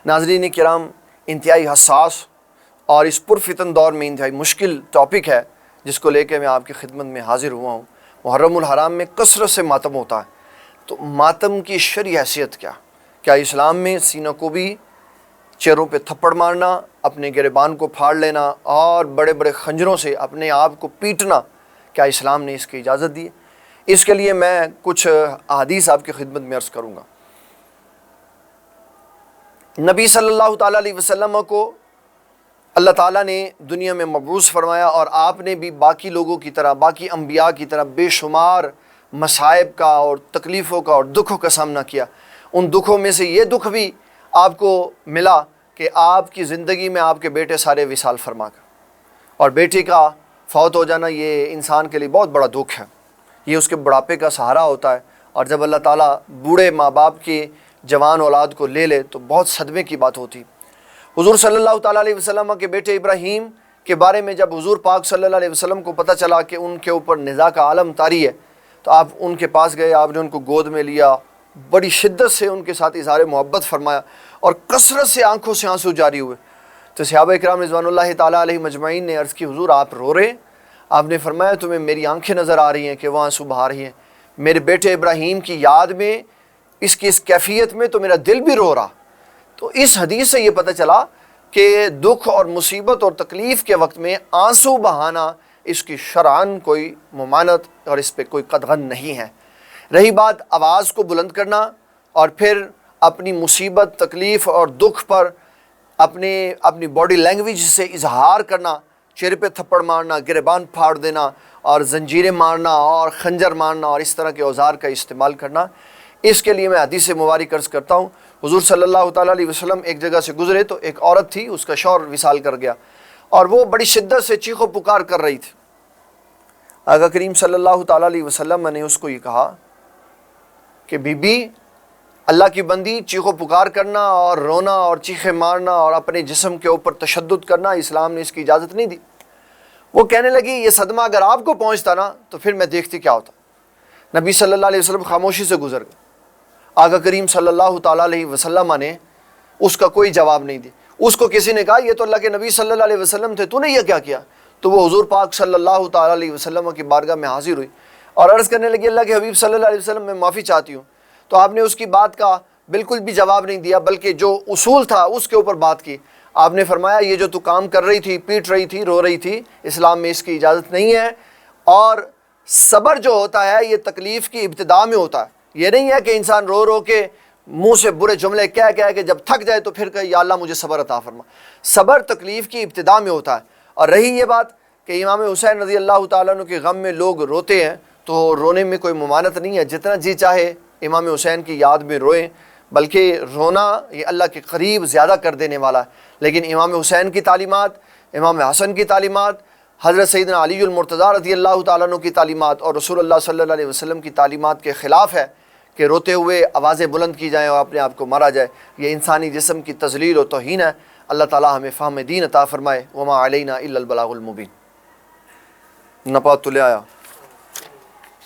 ناظرین کرام، انتہائی حساس اور اس پرفتن دور میں انتہائی مشکل ٹاپک ہے جس کو لے کے میں آپ کی خدمت میں حاضر ہوا ہوں۔ محرم الحرام میں کثرت سے ماتم ہوتا ہے، تو ماتم کی شرعی حیثیت کیا اسلام میں سینہ کو بھی چہروں پہ تھپڑ مارنا، اپنے گریبان کو پھاڑ لینا اور بڑے بڑے خنجروں سے اپنے آپ کو پیٹنا، کیا اسلام نے اس کی اجازت دی ہے؟ اس کے لیے میں کچھ احادیث آپ کی خدمت میں عرض کروں گا۔ نبی صلی اللہ تعالیٰ علیہ وسلم کو اللہ تعالیٰ نے دنیا میں مبعوث فرمایا، اور آپ نے بھی باقی لوگوں کی طرح، باقی انبیاء کی طرح بے شمار مصائب کا اور تکلیفوں کا اور دکھوں کا سامنا کیا۔ ان دکھوں میں سے یہ دکھ بھی آپ کو ملا کہ آپ کی زندگی میں آپ کے بیٹے سارے وصال فرما گئے، اور بیٹے کا فوت ہو جانا یہ انسان کے لیے بہت بڑا دکھ ہے، یہ اس کے بڑھاپے کا سہارا ہوتا ہے، اور جب اللہ تعالیٰ بوڑھے ماں باپ کی جوان اولاد کو لے لے تو بہت صدمے کی بات ہوتی۔ حضور صلی اللہ تعالیٰ علیہ وسلم کے بیٹے ابراہیم کے بارے میں جب حضور پاک صلی اللہ علیہ وسلم کو پتہ چلا کہ ان کے اوپر نزاع کا عالم طاری ہے، تو آپ ان کے پاس گئے، آپ نے ان کو گود میں لیا، بڑی شدت سے ان کے ساتھ اظہار محبت فرمایا، اور کثرت سے آنکھوں سے آنسو جاری ہوئے۔ تو صحابہ کرام رضوان اللہ تعالیٰ علیہ مجمعین نے عرض کی، حضور آپ رو رہے ہیں؟ آپ نے فرمایا تمہیں میری آنکھیں نظر آ رہی ہیں کہ وہ آنسو بہا رہی ہیں، میرے بیٹے ابراہیم کی یاد میں، اس کی اس کیفیت میں تو میرا دل بھی رو رہا۔ تو اس حدیث سے یہ پتہ چلا کہ دکھ اور مصیبت اور تکلیف کے وقت میں آنسو بہانا اس کی شرعاً کوئی ممانعت اور اس پہ کوئی قدغن نہیں ہے۔ رہی بات آواز کو بلند کرنا اور پھر اپنی مصیبت، تکلیف اور دکھ پر اپنی باڈی لینگویج سے اظہار کرنا، چہرے پہ تھپڑ مارنا، گریبان پھاڑ دینا اور زنجیریں مارنا اور خنجر مارنا اور اس طرح کے اوزار کا استعمال کرنا، اس کے لیے میں حدیث مبارک عرض کرتا ہوں۔ حضور صلی اللہ تعالیٰ علیہ وسلم ایک جگہ سے گزرے تو ایک عورت تھی، اس کا شوہر وصال کر گیا، اور وہ بڑی شدت سے چیخ و پکار کر رہی تھی۔ آقا کریم صلی اللہ تعالیٰ علیہ وسلم نے اس کو یہ کہا کہ بی بی، اللہ کی بندی، چیخ و پکار کرنا اور رونا اور چیخیں مارنا اور اپنے جسم کے اوپر تشدد کرنا اسلام نے اس کی اجازت نہیں دی۔ وہ کہنے لگی یہ صدمہ اگر آپ کو پہنچتا نا تو پھر میں دیکھتی کیا ہوتا۔ نبی صلی اللہ علیہ وسلم خاموشی سے گزر گئے۔ آقا کریم صلی اللہ تعالیٰ علیہ وسلم نے اس کا کوئی جواب نہیں دیا۔ اس کو کسی نے کہا یہ تو اللہ کے نبی صلی اللہ علیہ وسلم تھے، تو نے یہ کیا کیا؟ تو وہ حضور پاک صلی اللہ تعالیٰ علیہ وسلم کی بارگاہ میں حاضر ہوئی اور عرض کرنے لگی اللہ کے حبیب صلی اللہ علیہ وسلم میں معافی چاہتی ہوں۔ تو آپ نے اس کی بات کا بالکل بھی جواب نہیں دیا، بلکہ جو اصول تھا اس کے اوپر بات کی۔ آپ نے فرمایا یہ جو تو کام کر رہی تھی، پیٹ رہی تھی، رو رہی تھی، اسلام میں اس کی اجازت نہیں ہے، اور صبر جو ہوتا ہے یہ تکلیف کی ابتدا میں ہوتا ہے۔ یہ نہیں ہے کہ انسان رو رو کے منہ سے برے جملے کہہ کہ جب تھک جائے تو پھر کہے یا اللہ مجھے صبر عطا فرما۔ صبر تکلیف کی ابتدا میں ہوتا ہے۔ اور رہی یہ بات کہ امام حسین رضی اللہ تعالیٰ عنہ کے غم میں لوگ روتے ہیں، تو رونے میں کوئی ممانعت نہیں ہے، جتنا جی چاہے امام حسین کی یاد میں روئیں، بلکہ رونا یہ اللہ کے قریب زیادہ کر دینے والا ہے۔ لیکن امام حسین کی تعلیمات، امام حسن کی تعلیمات، حضرت سیدنا علی المرتضیٰ رضی اللہ تعالیٰ عنہ کی تعلیمات اور رسول اللہ صلی اللہ علیہ وسلم کی تعلیمات کے خلاف ہے کہ روتے ہوئے آوازیں بلند کی جائیں اور اپنے آپ کو مارا جائے۔ یہ انسانی جسم کی تذلیل و توہین ہے۔ اللہ تعالیٰ ہمیں فہم دین عطا فرمائے۔ وما علینا الا البلاغ المبین۔ نپا تو لے آیا۔